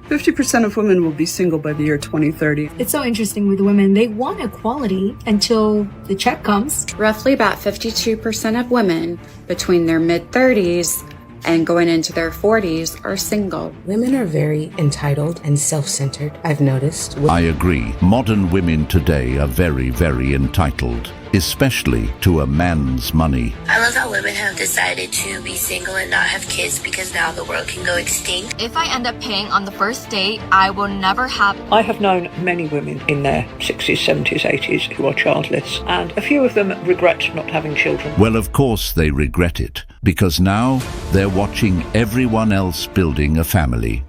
50% of women will be single by the year 2030. It's so interesting with women. They want equality until the check comes. Roughly about 52% of women between their mid-30s and going into their 40s are single. Women are very entitled and self-centered, I've noticed. I agree. Modern women today are very, very entitled, especially to a man's money. I love how women have decided to be single and not have kids because now the world can go extinct. If I end up paying on the first date, I will never have... I have known many women in their 60s, 70s, 80s who are childless, and a few of them regret not having children. Well, of course they regret it, because now they're watching everyone else building a family.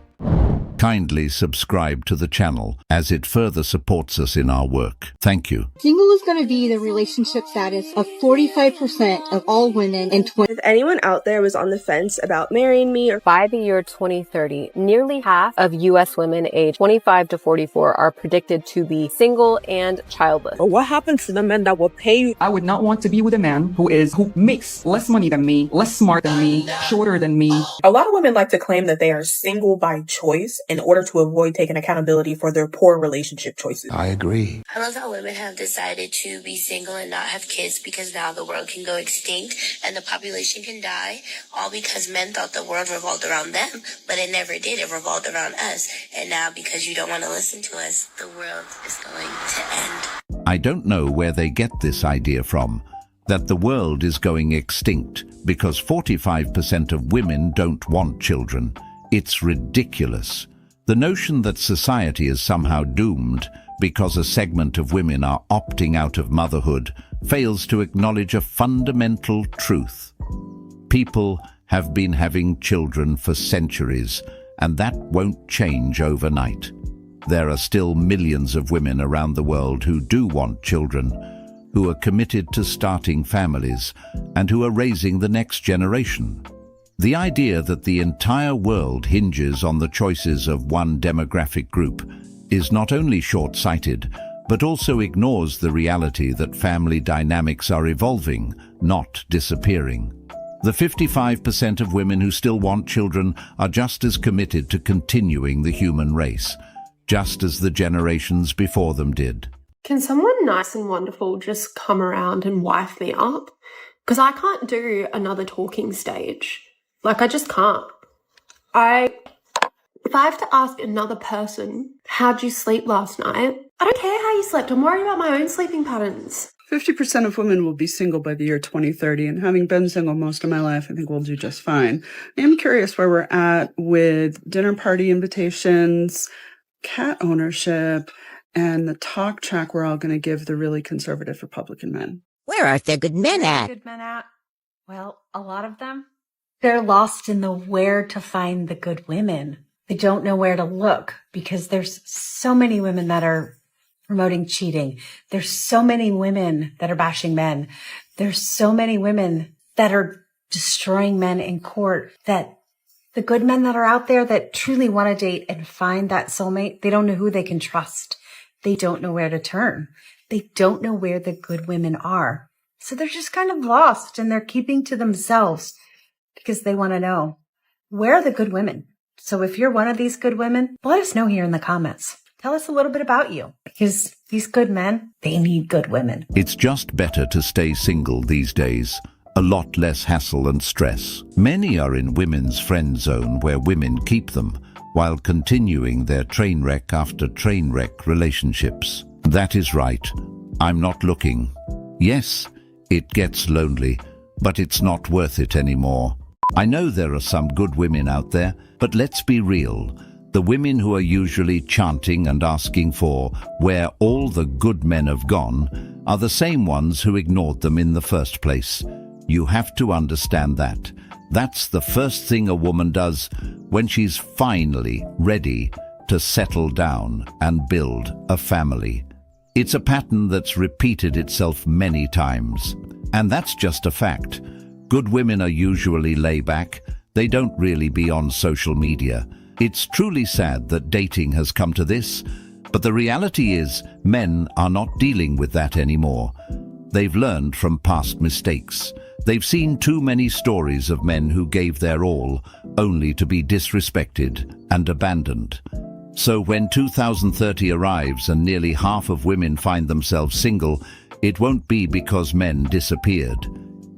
Kindly subscribe to the channel as it further supports us in our work. Thank you. Single is going to be the relationship status of 45% of all women in 20. If anyone out there was on the fence about marrying me, or by the year 2030, nearly half of U.S. women aged 25 to 44 are predicted to be single and childless. What happens to the men that will pay you? I would not want to be with a man who makes less money than me, less smart than me, shorter than me. A lot of women like to claim that they are single by choice in order to avoid taking accountability for their poor relationship choices. I agree. I love how women have decided to be single and not have kids because now the world can go extinct and the population can die, all because men thought the world revolved around them, but it never did. It revolved around us. And now because you don't want to listen to us, the world is going to end. I don't know where they get this idea from, that the world is going extinct because 45% of women don't want children. It's ridiculous. The notion that society is somehow doomed because a segment of women are opting out of motherhood fails to acknowledge a fundamental truth. People have been having children for centuries, and that won't change overnight. There are still millions of women around the world who do want children, who are committed to starting families, and who are raising the next generation. The idea that the entire world hinges on the choices of one demographic group is not only short-sighted, but also ignores the reality that family dynamics are evolving, not disappearing. The 55% of women who still want children are just as committed to continuing the human race, just as the generations before them did. Can someone nice and wonderful just come around and wife me up? Because I can't do another talking stage. Like, I just can't. If I have to ask another person, how'd you sleep last night? I don't care how you slept. I'm worried about my own sleeping patterns. 50% of women will be single by the year 2030, and having been single most of my life, I think we'll do just fine. I am curious where we're at with dinner party invitations, cat ownership, and the talk track we're all going to give the really conservative Republican men. Where are the good men at? Good men at? Well, a lot of them. They're lost in the where to find the good women. They don't know where to look because there's so many women that are promoting cheating. There's so many women that are bashing men. There's so many women that are destroying men in court, that the good men that are out there that truly want to date and find that soulmate, they don't know who they can trust. They don't know where to turn. They don't know where the good women are. So they're just kind of lost, and they're keeping to themselves because they want to know, where are the good women? So if you're one of these good women, let us know here in the comments. Tell us a little bit about you, because these good men, they need good women. It's just better to stay single these days. A lot less hassle and stress. Many are in women's friend zone where women keep them, while continuing their train wreck after train wreck relationships. That is right. I'm not looking. Yes, it gets lonely, but it's not worth it anymore. I know there are some good women out there, but let's be real. The women who are usually chanting and asking for where all the good men have gone are the same ones who ignored them in the first place. You have to understand that. That's the first thing a woman does when she's finally ready to settle down and build a family. It's a pattern that's repeated itself many times. And that's just a fact. Good women are usually laid back. They don't really be on social media. It's truly sad that dating has come to this, but the reality is men are not dealing with that anymore. They've learned from past mistakes. They've seen too many stories of men who gave their all only to be disrespected and abandoned. So when 2030 arrives and nearly half of women find themselves single, it won't be because men disappeared.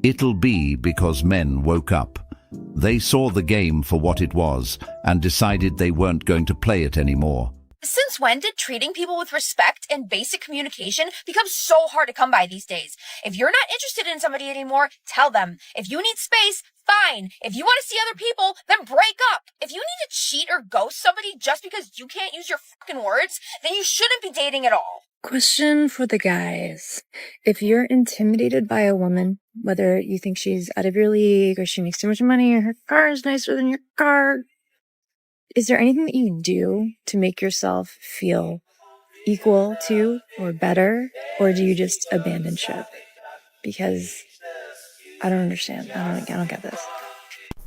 It'll be because men woke up. They saw the game for what it was and decided they weren't going to play it anymore. Since when did treating people with respect and basic communication become so hard to come by these days? If you're not interested in somebody anymore, tell them. If you need space, fine. If you want to see other people, then break up. If you need to cheat or ghost somebody just because you can't use your fucking words, then you shouldn't be dating at all. Question for the guys. If you're intimidated by a woman, whether you think she's out of your league or she makes too much money or her car is nicer than your car, is there anything that you do to make yourself feel equal to or better? Or do you just abandon ship? Because I don't understand. I don't get this.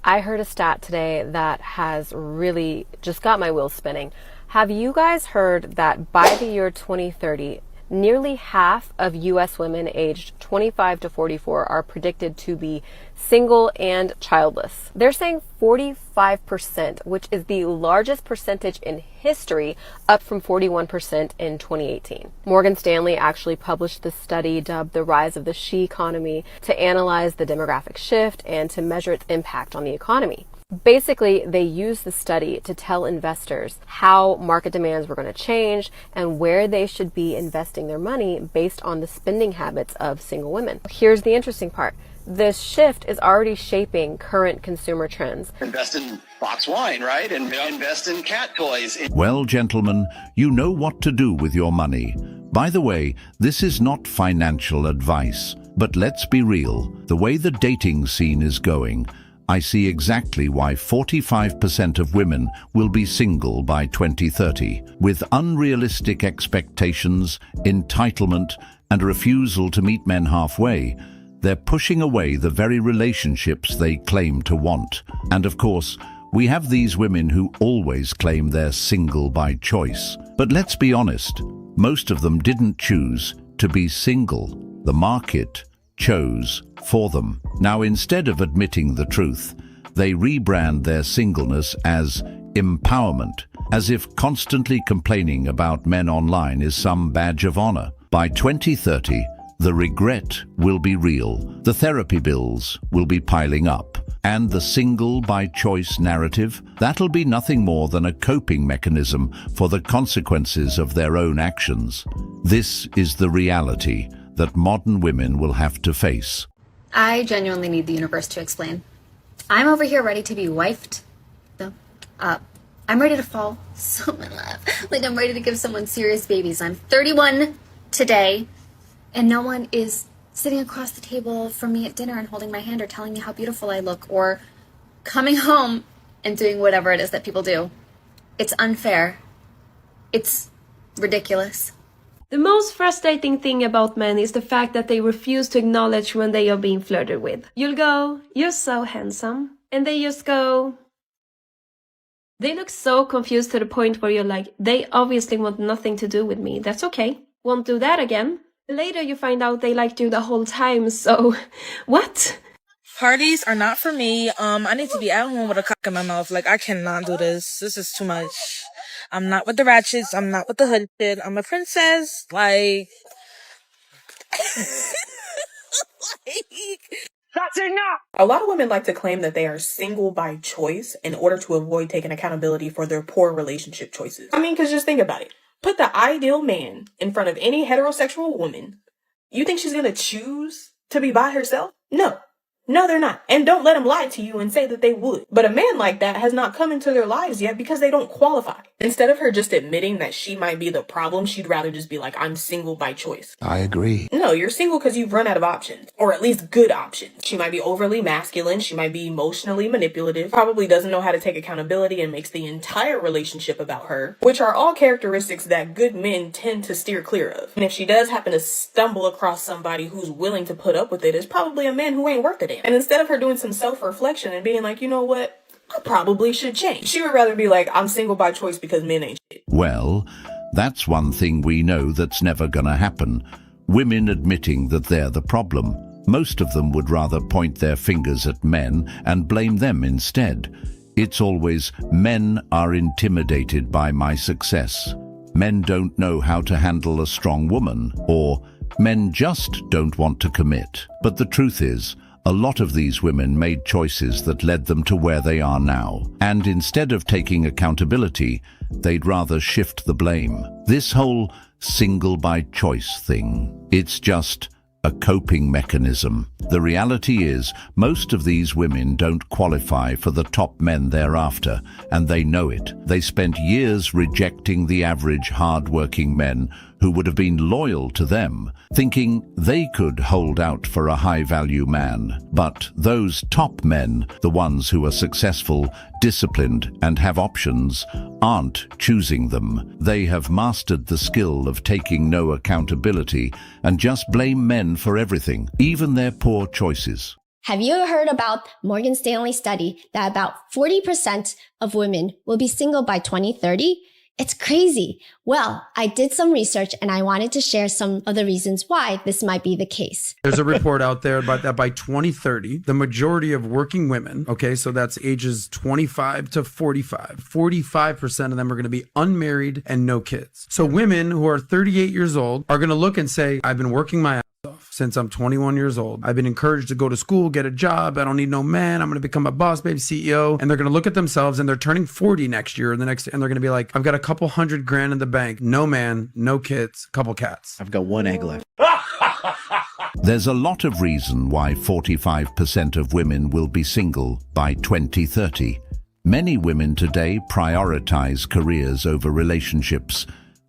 I heard a stat today that has really just got my wheels spinning. Have you guys heard that by the year 2030, nearly half of U.S. women aged 25 to 44 are predicted to be single and childless? They're saying 45%, which is the largest percentage in history, up from 41% in 2018. Morgan Stanley actually published this study dubbed The Rise of the She Economy to analyze the demographic shift and to measure its impact on the economy. Basically, they used the study to tell investors how market demands were going to change and where they should be investing their money based on the spending habits of single women. Here's the interesting part. This shift is already shaping current consumer trends. Invest in box wine, right? And invest in cat toys. Well, gentlemen, you know what to do with your money. By the way, this is not financial advice, but let's be real. The way the dating scene is going, I see exactly why 45% of women will be single by 2030. With unrealistic expectations, entitlement, and a refusal to meet men halfway, they're pushing away the very relationships they claim to want. And of course, we have these women who always claim they're single by choice. But let's be honest, most of them didn't choose to be single. The market chose for them. Now, instead of admitting the truth, they rebrand their singleness as empowerment, as if constantly complaining about men online is some badge of honor. By 2030, the regret will be real, the therapy bills will be piling up, and the single by choice narrative, that'll be nothing more than a coping mechanism for the consequences of their own actions. This is the reality that modern women will have to face. I genuinely need the universe to explain. I'm over here ready to be wifed. I'm ready to fall so in love. Like I'm ready to give someone serious babies. I'm 31 today, and no one is sitting across the table from me at dinner and holding my hand or telling me how beautiful I look or coming home and doing whatever it is that people do. It's unfair. It's ridiculous. The most frustrating thing about men is the fact that they refuse to acknowledge when they are being flirted with. You'll go, "You're so handsome." And they just go... They look so confused to the point where you're like, they obviously want nothing to do with me. That's okay. Won't do that again. Later you find out they liked you the whole time, so... What? Parties are not for me. I need to be at home with a cock in my mouth. Like, I cannot do this. This is too much. I'm not with the ratchets. I'm not with the hood shit. I'm a princess. Like... That's enough! A lot of women like to claim that they are single by choice in order to avoid taking accountability for their poor relationship choices. I mean, because just think about it. Put the ideal man in front of any heterosexual woman. You think she's going to choose to be by herself? No. No, they're not. And don't let them lie to you and say that they would. But a man like that has not come into their lives yet because they don't qualify. Instead of her just admitting that she might be the problem, she'd rather just be like, I'm single by choice. I agree. No, you're single because you've run out of options. Or at least good options. She might be overly masculine. She might be emotionally manipulative. Probably doesn't know how to take accountability and makes the entire relationship about her. Which are all characteristics that good men tend to steer clear of. And if she does happen to stumble across somebody who's willing to put up with it, it's probably a man who ain't worth it. And instead of her doing some self-reflection and being like, you know what, I probably should change, she would rather be like, I'm single by choice because men ain't shit. Well, that's one thing we know that's never gonna happen. Women admitting that they're the problem. Most of them would rather point their fingers at men and blame them instead. It's always, men are intimidated by my success. Men don't know how to handle a strong woman, or men just don't want to commit. But the truth is, a lot of these women made choices that led them to where they are now. And instead of taking accountability, they'd rather shift the blame. This whole single by choice thing, it's just a coping mechanism. The reality is, most of these women don't qualify for the top men they're after, and they know it. They spent years rejecting the average hard-working men who would have been loyal to them, thinking they could hold out for a high-value man. But those top men, the ones who are successful, disciplined, and have options, aren't choosing them. They have mastered the skill of taking no accountability and just blame men for everything, even their poor choices. Have you ever heard about Morgan Stanley study that about 40% of women will be single by 2030? It's crazy. Well, I did some research and I wanted to share some of the reasons why this might be the case. There's a report out there about that by 2030, the majority of working women, okay, so that's ages 25 to 45, 45% of them are going to be unmarried and no kids. So women who are 38 years old are going to look and say, I've been working my ass off since I'm 21 years old. I've been encouraged to go to school, get a job. I don't need no man. I'm going to become a boss baby CEO. And they're going to look at themselves and they're turning 40 next year and they're going to be like, I've got a couple $100,000 in the bank. No man, no kids, couple cats. I've got one egg left. There's a lot of reason why 45% of women will be single by 2030. Many women today prioritize careers over relationships,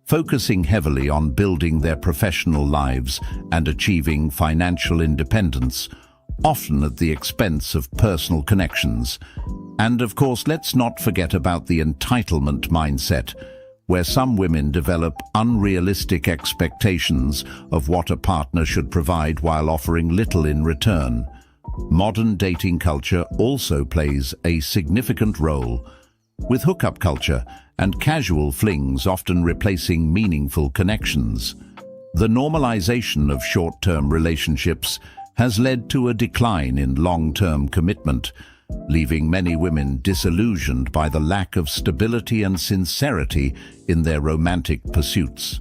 focusing heavily on building their professional lives and achieving financial independence, often at the expense of personal connections. And of course, let's not forget about the entitlement mindset, where some women develop unrealistic expectations of what a partner should provide while offering little in return. Modern dating culture also plays a significant role, with hookup culture and casual flings often replacing meaningful connections. The normalization of short-term relationships has led to a decline in long-term commitment, leaving many women disillusioned by the lack of stability and sincerity in their romantic pursuits.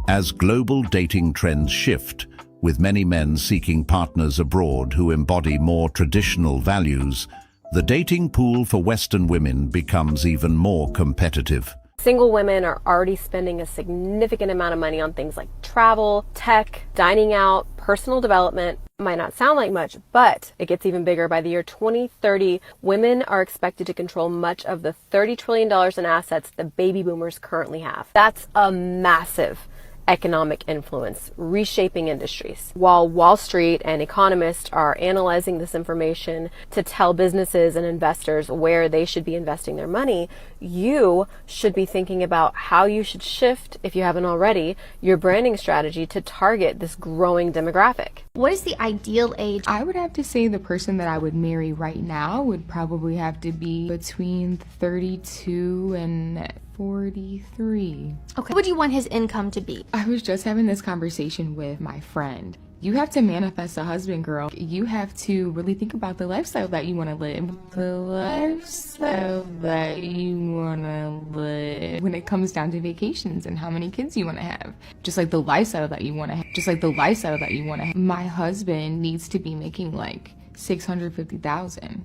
As global dating trends shift, with many men seeking partners abroad who embody more traditional values, the dating pool for Western women becomes even more competitive. Single women are already spending a significant amount of money on things like travel, tech, dining out, personal development. Might not sound like much, but it gets even bigger. By the year 2030, women are expected to control much of the $30 trillion in assets the baby boomers currently have. That's a massive economic influence, reshaping industries. While Wall Street and economists are analyzing this information to tell businesses and investors where they should be investing their money, you should be thinking about how you should shift, if you haven't already, your branding strategy to target this growing demographic. What is the ideal age? I would have to say the person that I would marry right now would probably have to be between 32 and 43. Okay. What would you want his income to be? I was just having this conversation with my friend. You have to manifest a husband, girl. You have to really think about the lifestyle that you want to live. The lifestyle that you want to live. When it comes down to vacations and how many kids you want to have. Just like the lifestyle that you want to have. Just like the lifestyle that you want to have. My husband needs to be making like $650,000.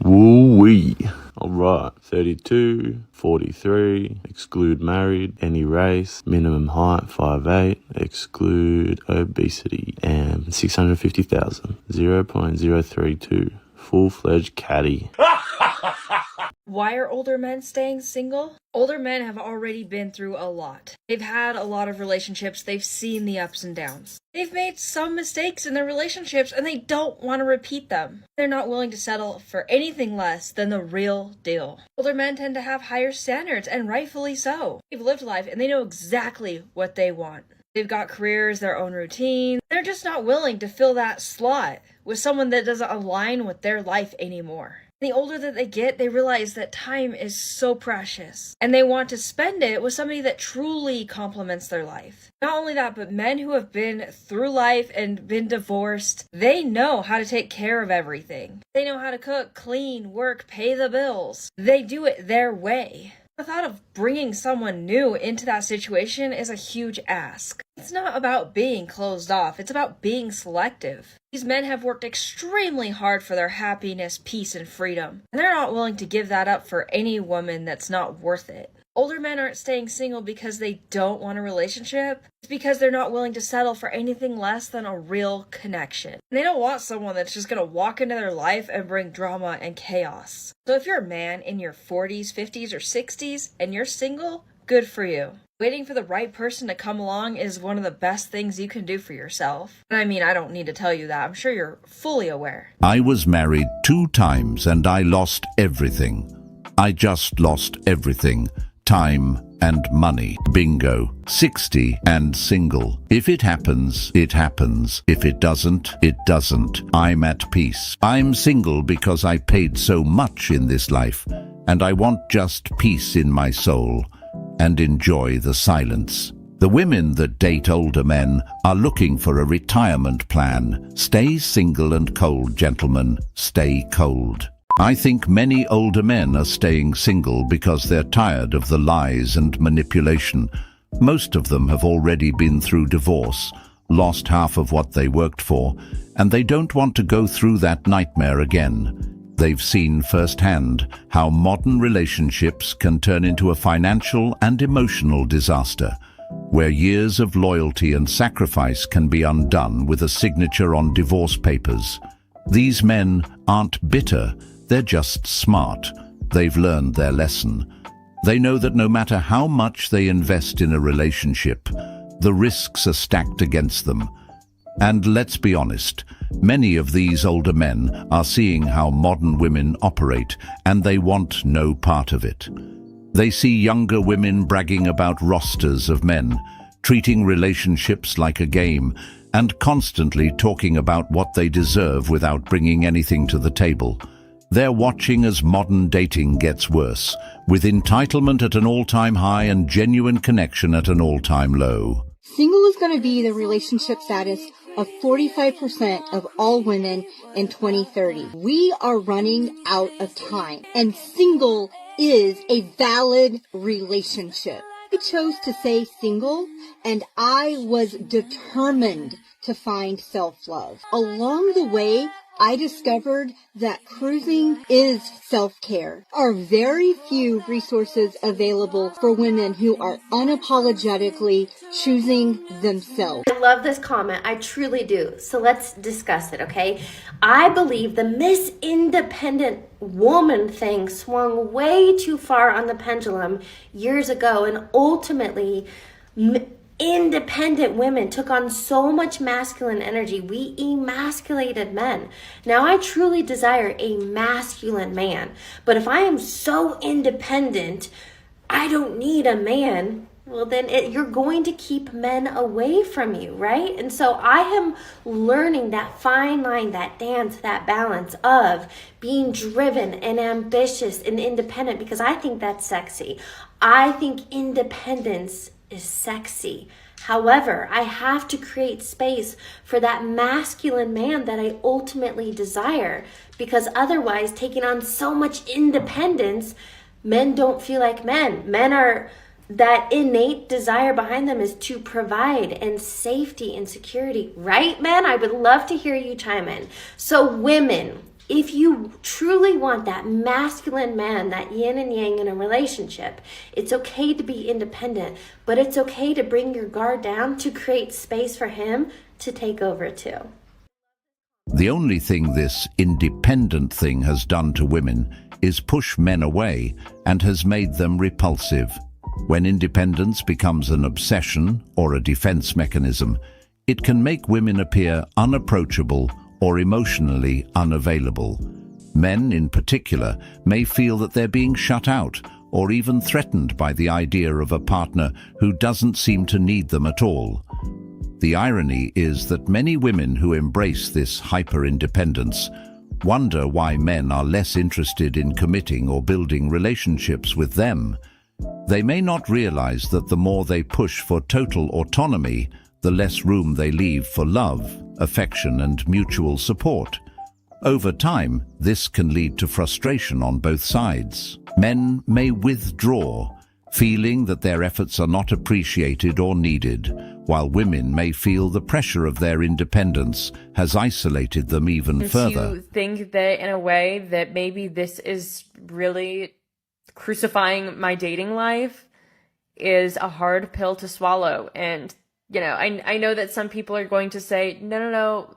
Woo-wee. Alright, 32, 43, exclude married, any race, minimum height 5'8", exclude obesity, and 650,000, 0.032, full-fledged caddy. Why are older men staying single? Older men have already been through a lot. They've had a lot of relationships. They've seen the ups and downs. They've made some mistakes in their relationships and they don't want to repeat them. They're not willing to settle for anything less than the real deal. Older men tend to have higher standards, and rightfully so. They've lived life and they know exactly what they want. They've got careers, their own routine. They're just not willing to fill that slot with someone that doesn't align with their life anymore. The older that they get, they realize that time is so precious, and they want to spend it with somebody that truly complements their life. Not only that, but men who have been through life and been divorced, they know how to take care of everything. They know how to cook, clean, work, pay the bills. They do it their way. The thought of bringing someone new into that situation is a huge ask. It's not about being closed off, it's about being selective. These men have worked extremely hard for their happiness, peace, and freedom, and they're not willing to give that up for any woman that's not worth it. Older men aren't staying single because they don't want a relationship. It's because they're not willing to settle for anything less than a real connection. They don't want someone that's just going to walk into their life and bring drama and chaos. So if you're a man in your 40s, 50s, or 60s and you're single, good for you. Waiting for the right person to come along is one of the best things you can do for yourself. And I mean, I don't need to tell you that. I'm sure you're fully aware. I was married 2 times and I lost everything. I just lost everything. Time and money. Bingo. 60 and single. If it happens, it happens. If it doesn't, it doesn't. I'm at peace. I'm single because I paid so much in this life, and I want just peace in my soul and enjoy the silence. The women that date older men are looking for a retirement plan. Stay single and cold, gentlemen. Stay cold. I think many older men are staying single because they're tired of the lies and manipulation. Most of them have already been through divorce, lost half of what they worked for, and they don't want to go through that nightmare again. They've seen firsthand how modern relationships can turn into a financial and emotional disaster, where years of loyalty and sacrifice can be undone with a signature on divorce papers. These men aren't bitter. They're just smart. They've learned their lesson. They know that no matter how much they invest in a relationship, the risks are stacked against them. And let's be honest, many of these older men are seeing how modern women operate, and they want no part of it. They see younger women bragging about rosters of men, treating relationships like a game, and constantly talking about what they deserve without bringing anything to the table. They're watching as modern dating gets worse, with entitlement at an all-time high and genuine connection at an all-time low. Single is going to be the relationship status of 45% of all women in 2030. We are running out of time, and single is a valid relationship. I chose to stay single, and I was determined to find self-love. Along the way, I discovered that cruising is self-care. There are very few resources available for women who are unapologetically choosing themselves. I love this comment. I truly do. So let's discuss it, okay? I believe the Miss Independent Woman thing swung way too far on the pendulum years ago, and ultimately independent women took on so much masculine energy. We emasculated men. Now I truly desire a masculine man, but if I am so independent, I don't need a man, well then you're going to keep men away from you, right? And so I am learning that fine line, that dance, that balance of being driven and ambitious and independent, because I think that's sexy. I think independence is sexy. However, I have to create space for that masculine man that I ultimately desire, because otherwise, taking on so much independence, men don't feel like men. Men are, that innate desire behind them is to provide and safety and security, right, men? I would love to hear you chime in. So women, if you truly want that masculine man, that yin and yang in a relationship, it's okay to be independent, but it's okay to bring your guard down to create space for him to take over too. The only thing this independent thing has done to women is push men away and has made them repulsive. When independence becomes an obsession or a defense mechanism, it can make women appear unapproachable or emotionally unavailable. Men, in particular, may feel that they're being shut out or even threatened by the idea of a partner who doesn't seem to need them at all. The irony is that many women who embrace this hyper-independence wonder why men are less interested in committing or building relationships with them. They may not realize that the more they push for total autonomy, the less room they leave for love, affection, and mutual support. Over time, this can lead to frustration on both sides. Men may withdraw, feeling that their efforts are not appreciated or needed, while women may feel the pressure of their independence has isolated them even further. To think that in a way that maybe this is really crucifying my dating life is a hard pill to swallow. And, I know that some people are going to say, no,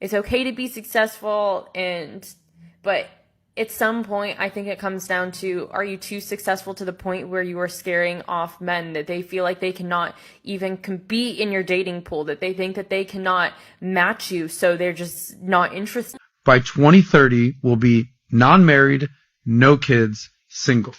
it's okay to be successful. But at some point, I think it comes down to, are you too successful to the point where you are scaring off men, that they feel like they cannot even compete in your dating pool, that they think that they cannot match you, so they're just not interested? By 2030, we'll be non-married, no kids, single.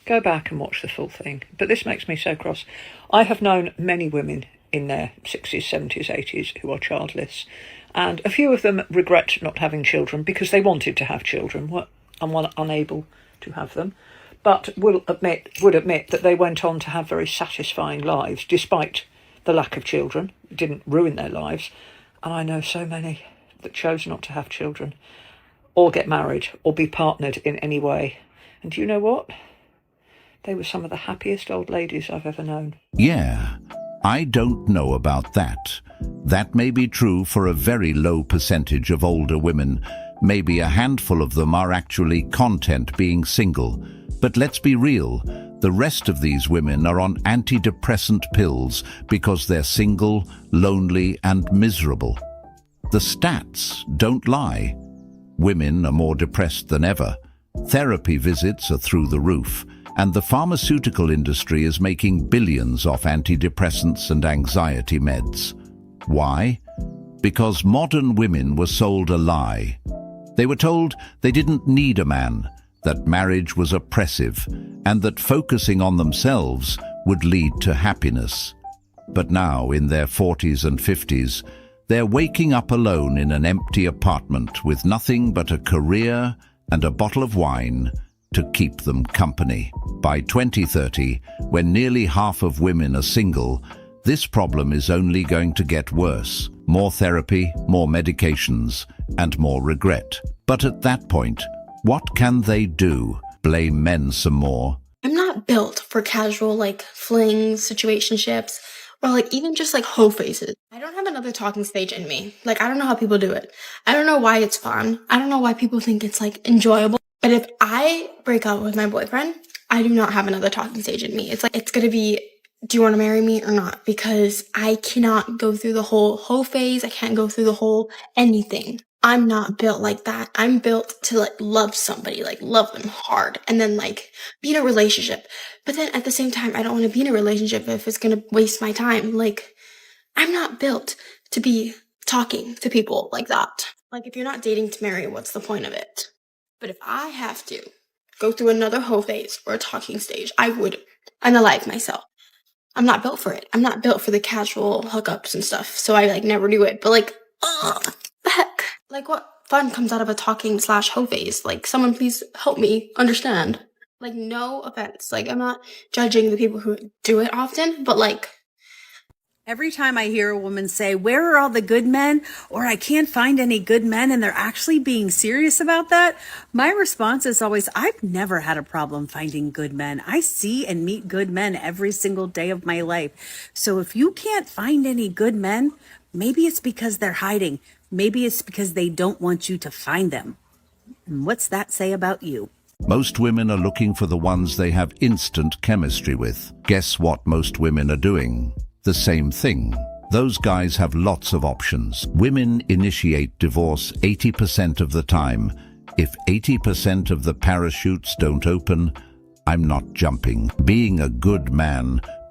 Go back and watch the full thing. But this makes me so cross. I have known many women in their 60s, 70s, 80s who are childless. And a few of them regret not having children because they wanted to have children and were unable to have them. But would admit that they went on to have very satisfying lives despite the lack of children. It didn't ruin their lives. And I know so many that chose not to have children or get married or be partnered in any way. And you know what? They were some of the happiest old ladies I've ever known. Yeah, I don't know about that. That may be true for a very low percentage of older women. Maybe a handful of them are actually content being single. But let's be real, the rest of these women are on antidepressant pills because they're single, lonely, and miserable. The stats don't lie. Women are more depressed than ever. Therapy visits are through the roof, and the pharmaceutical industry is making billions off antidepressants and anxiety meds. Why? Because modern women were sold a lie. They were told they didn't need a man, that marriage was oppressive, and that focusing on themselves would lead to happiness. But now, in their 40s and 50s, they're waking up alone in an empty apartment with nothing but a career and a bottle of wine to keep them company. By 2030, when nearly half of women are single, this problem is only going to get worse. More therapy, more medications, and more regret. But at that point, what can they do? Blame men some more? I'm not built for casual, flings, situationships, or even just hoe faces. I don't have another talking stage in me. I don't know how people do it. I don't know why it's fun. I don't know why people think it's enjoyable. But if I break up with my boyfriend, I do not have another talking stage in me. It's gonna be, do you want to marry me or not? Because I cannot go through the whole hoe phase. I can't go through the whole anything. I'm not built like that. I'm built to love somebody, love them hard, and then be in a relationship. But then at the same time, I don't want to be in a relationship if it's gonna waste my time. I'm not built to be talking to people like that. If you're not dating to marry, what's the point of it? But if I have to go through another hoe phase or a talking stage, I would unalive myself. I'm not built for it. I'm not built for the casual hookups and stuff. So I never do it. But the heck? What fun comes out of a talking / hoe phase? Someone please help me understand. No offense. I'm not judging the people who do it often, but every time I hear a woman say, where are all the good men? Or I can't find any good men, and they're actually being serious about that, my response is always, I've never had a problem finding good men. I see and meet good men every single day of my life. So if you can't find any good men, maybe it's because they're hiding. Maybe it's because they don't want you to find them. And what's that say about you? Most women are looking for the ones they have instant chemistry with. Guess what most women are doing? The same thing. Those guys have lots of options. Women initiate divorce 80% of the time. If 80% of the parachutes don't open, I'm not jumping. Being a good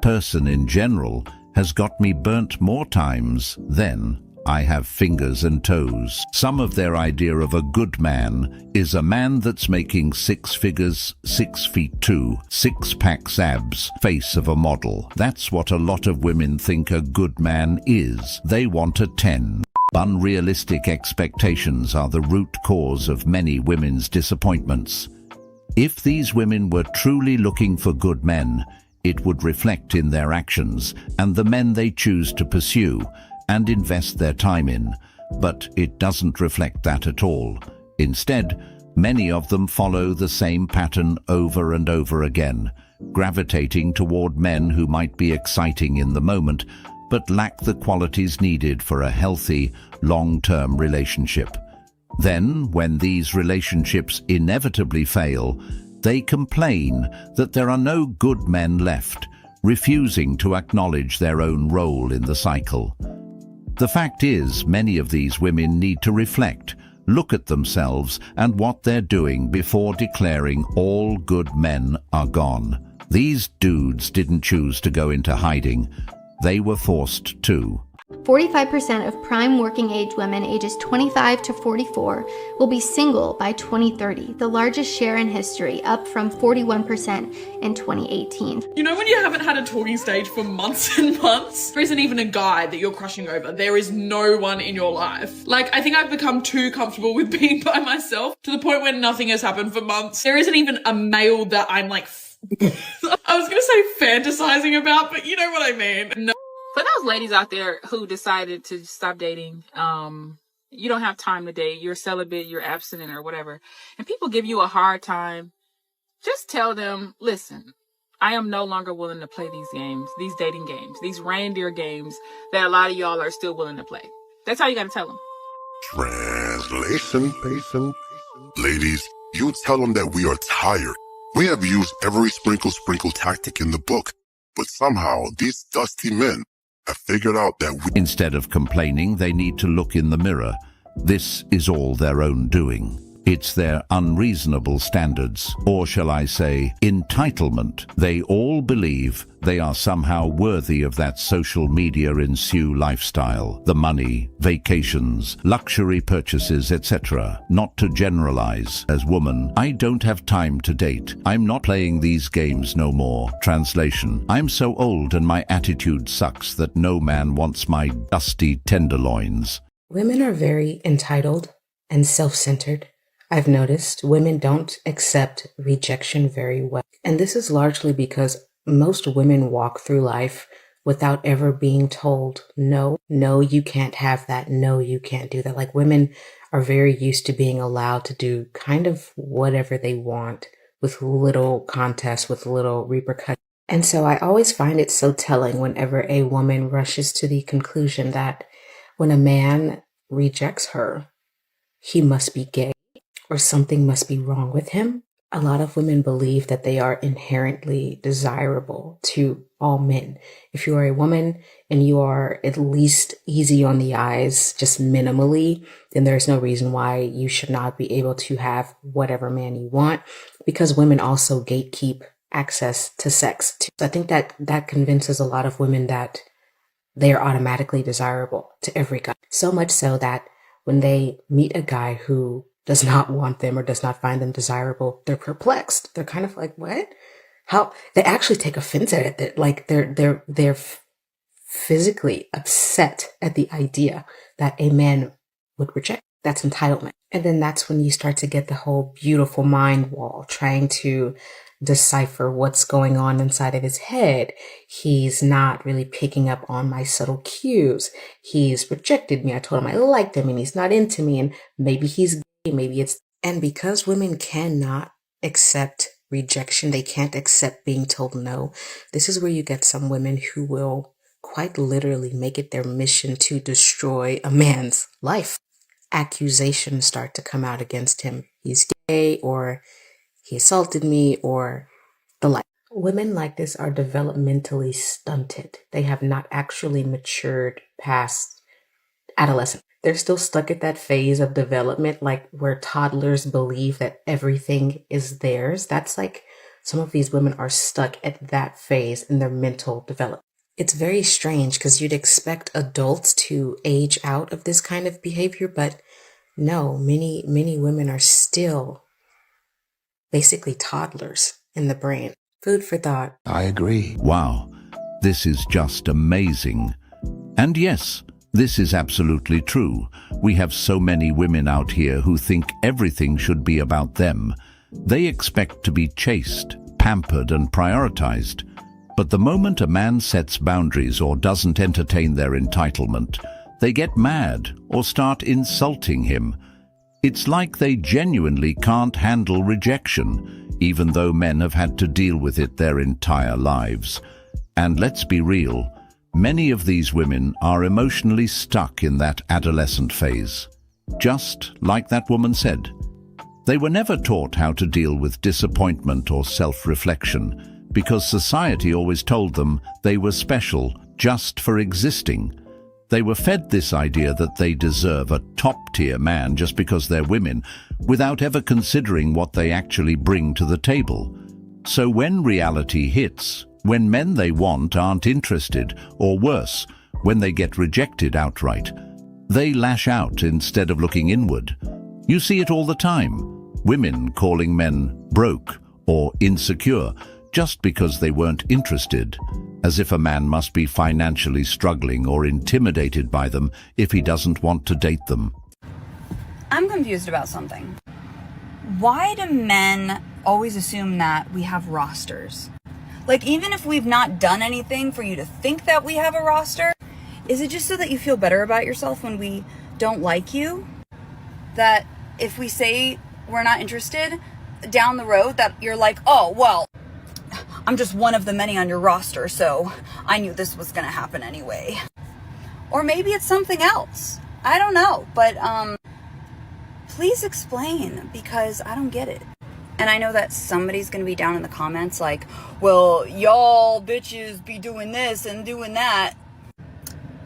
person in general has got me burnt more times than I have fingers and toes. Some of their idea of a good man is a man that's making 6 figures, 6'2", 6-pack abs, face of a model. That's what a lot of women think a good man is. They want a 10. Unrealistic expectations are the root cause of many women's disappointments. If these women were truly looking for good men, it would reflect in their actions and the men they choose to pursue and invest their time in. But it doesn't reflect that at all. Instead, many of them follow the same pattern over and over again, gravitating toward men who might be exciting in the moment, but lack the qualities needed for a healthy, long-term relationship. Then, when these relationships inevitably fail, they complain that there are no good men left, refusing to acknowledge their own role in the cycle. The fact is, many of these women need to reflect, look at themselves and what they're doing before declaring all good men are gone. These dudes didn't choose to go into hiding. They were forced to. 45% of prime working age women ages 25 to 44 will be single by 2030, the largest share in history, up from 41% in 2018. You know when you haven't had a talking stage for months and months? There isn't even a guy that you're crushing over. There is no one in your life. Like, I think I've become too comfortable with being by myself to the point where nothing has happened for months. There isn't even a male that I'm like, I was gonna say fantasizing about, but you know what I mean. No. For those ladies out there who decided to stop dating, you don't have time to date, you're celibate, you're abstinent or whatever, and people give you a hard time, just tell them, listen, I am no longer willing to play these games, these dating games, these reindeer games that a lot of y'all are still willing to play. That's how you gotta tell them. Translation. Ladies, you tell them that we are tired. We have used every sprinkle tactic in the book, but somehow these dusty men have figured out that Instead of complaining, they need to look in the mirror. This is all their own doing. It's their unreasonable standards, or shall I say, entitlement. They all believe they are somehow worthy of that social media ensue lifestyle, the money, vacations, luxury purchases, etc. Not to generalize. As woman, I don't have time to date. I'm not playing these games no more. Translation. I'm so old and my attitude sucks that no man wants my dusty tenderloins. Women are very entitled and self-centered. I've noticed women don't accept rejection very well. And this is largely because most women walk through life without ever being told, no, you can't have that. No, you can't do that. Like, women are very used to being allowed to do kind of whatever they want with little contest, with little repercussions. And so I always find it so telling whenever a woman rushes to the conclusion that when a man rejects her, he must be gay, or something must be wrong with him. A lot of women believe that they are inherently desirable to all men. If you are a woman and you are at least easy on the eyes, just minimally, then there's no reason why you should not be able to have whatever man you want, because women also gatekeep access to sex. I think that convinces a lot of women that they are automatically desirable to every guy. So much so that when they meet a guy who does not want them or does not find them desirable, they're perplexed. They're kind of like, what? How? They actually take offense at it. They're physically upset at the idea that a man would reject. That's entitlement. And then that's when you start to get the whole beautiful mind wall, trying to decipher what's going on inside of his head. He's not really picking up on my subtle cues. He's rejected me. I told him I liked him and he's not into me, and maybe he's gay, maybe it's... And because women cannot accept rejection, they can't accept being told no, this is where you get some women who will quite literally make it their mission to destroy a man's life. Accusations start to come out against him. He's gay, or he assaulted me, or the like. Women like this are developmentally stunted. They have not actually matured past adolescence. They're still stuck at that phase of development, like where toddlers believe that everything is theirs. That's like, some of these women are stuck at that phase in their mental development. It's very strange because you'd expect adults to age out of this kind of behavior, but no, many women are still basically toddlers in the brain. Food for thought. I agree. Wow, this is just amazing. And yes, This is absolutely true. We have so many women out here who think everything should be about them. They expect to be chased, pampered, and prioritized. But the moment a man sets boundaries or doesn't entertain their entitlement, they get mad or start insulting him. It's like they genuinely can't handle rejection, even though men have had to deal with it their entire lives. And let's be real, many of these women are emotionally stuck in that adolescent phase. Just like that woman said, they were never taught how to deal with disappointment or self-reflection because society always told them they were special just for existing. They were fed this idea that they deserve a top-tier man just because they're women, without ever considering what they actually bring to the table. So when reality hits, when men they want aren't interested, or worse, when they get rejected outright, they lash out instead of looking inward. You see it all the time. Women calling men broke or insecure just because they weren't interested, as if a man must be financially struggling or intimidated by them if he doesn't want to date them. I'm confused about something. Why do men always assume that we have rosters? Like, even if we've not done anything for you to think that we have a roster, is it just so that you feel better about yourself when we don't like you? That if we say we're not interested, down the road that you're like, oh, well, I'm just one of the many on your roster, so I knew this was gonna happen anyway. Or maybe it's something else. I don't know, but please explain, because I don't get it. And I know that somebody's gonna be down in the comments like, well, y'all bitches be doing this and doing that.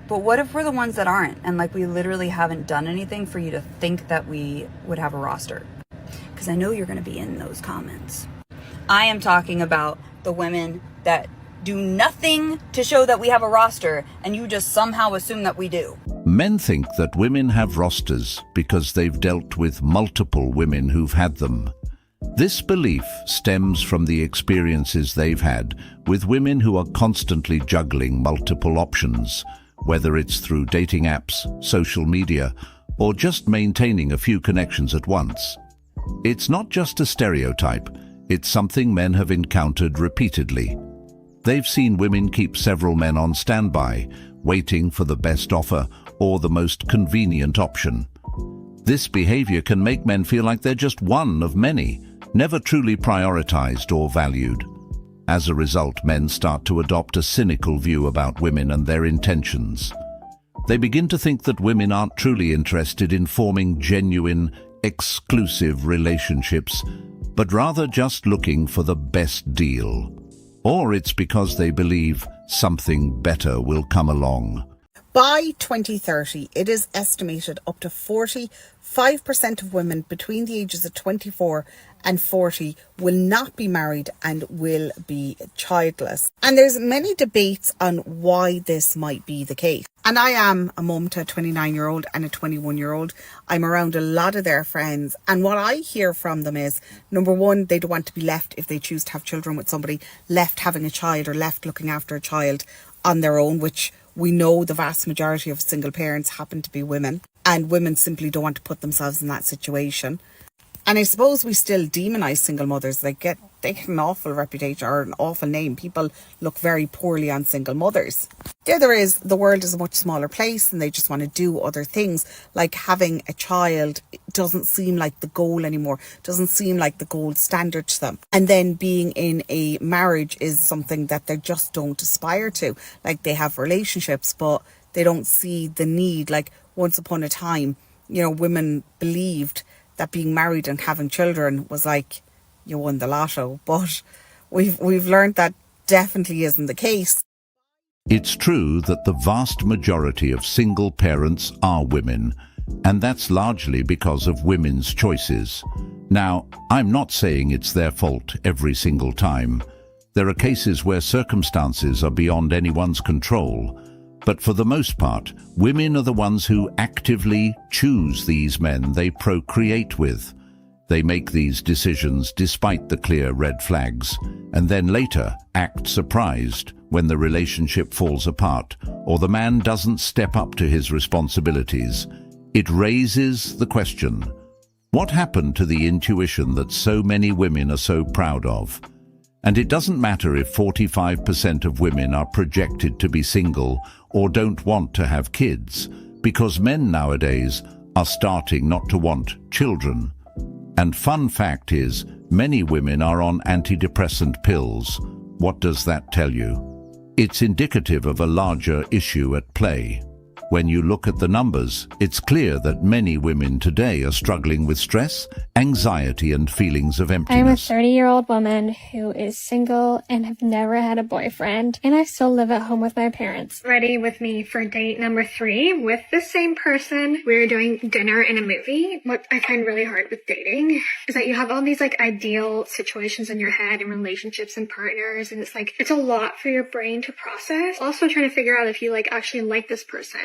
But what if we're the ones that aren't, and like we literally haven't done anything for you to think that we would have a roster? Because I know you're gonna be in those comments. I am talking about the women that do nothing to show that we have a roster, and you just somehow assume that we do. Men think that women have rosters because they've dealt with multiple women who've had them. This belief stems from the experiences they've had with women who are constantly juggling multiple options, whether it's through dating apps, social media, or just maintaining a few connections at once. It's not just a stereotype. It's something men have encountered repeatedly. They've seen women keep several men on standby, waiting for the best offer or the most convenient option. This behavior can make men feel like they're just one of many, never truly prioritized or valued. As a result, men start to adopt a cynical view about women and their intentions. They begin to think that women aren't truly interested in forming genuine, exclusive relationships, but rather just looking for the best deal. Or it's because they believe something better will come along. By 2030, it is estimated up to 45% of women between the ages of 24 and 40 will not be married and will be childless. And there's many debates on why this might be the case. And I am a mum to a 29-year-old and a 21-year-old. I'm around a lot of their friends. And what I hear from them is, number one, they don't want to be left, if they choose to have children with somebody, left having a child or left looking after a child on their own, which we know the vast majority of single parents happen to be women. And women simply don't want to put themselves in that situation. And I suppose we still demonise single mothers. They get an awful reputation or an awful name. People look very poorly on single mothers. The other is the world is a much smaller place and they just want to do other things. Like having a child doesn't seem like the goal anymore. Doesn't seem like the gold standard to them. And then being in a marriage is something that they just don't aspire to. Like they have relationships, but they don't see the need. Like once upon a time, women believed that being married and having children was like you won the lotto, but we've learned that definitely isn't the case. It's true that the vast majority of single parents are women, and that's largely because of women's choices. Now, I'm not saying it's their fault every single time. There are cases where circumstances are beyond anyone's control. But for the most part, women are the ones who actively choose these men they procreate with. They make these decisions despite the clear red flags, and then later act surprised when the relationship falls apart or the man doesn't step up to his responsibilities. It raises the question, what happened to the intuition that so many women are so proud of? And it doesn't matter if 45% of women are projected to be single or don't want to have kids, because men nowadays are starting not to want children. And fun fact is, many women are on antidepressant pills. What does that tell you? It's indicative of a larger issue at play. When you look at the numbers, it's clear that many women today are struggling with stress, anxiety, and feelings of emptiness. I'm a 30-year-old woman who is single and have never had a boyfriend, and I still live at home with my parents. Ready with me for date number 3 with the same person. We're doing dinner and a movie. What I find really hard with dating is that you have all these ideal situations in your head and relationships and partners, and it's a lot for your brain to process. Also trying to figure out if you actually like this person.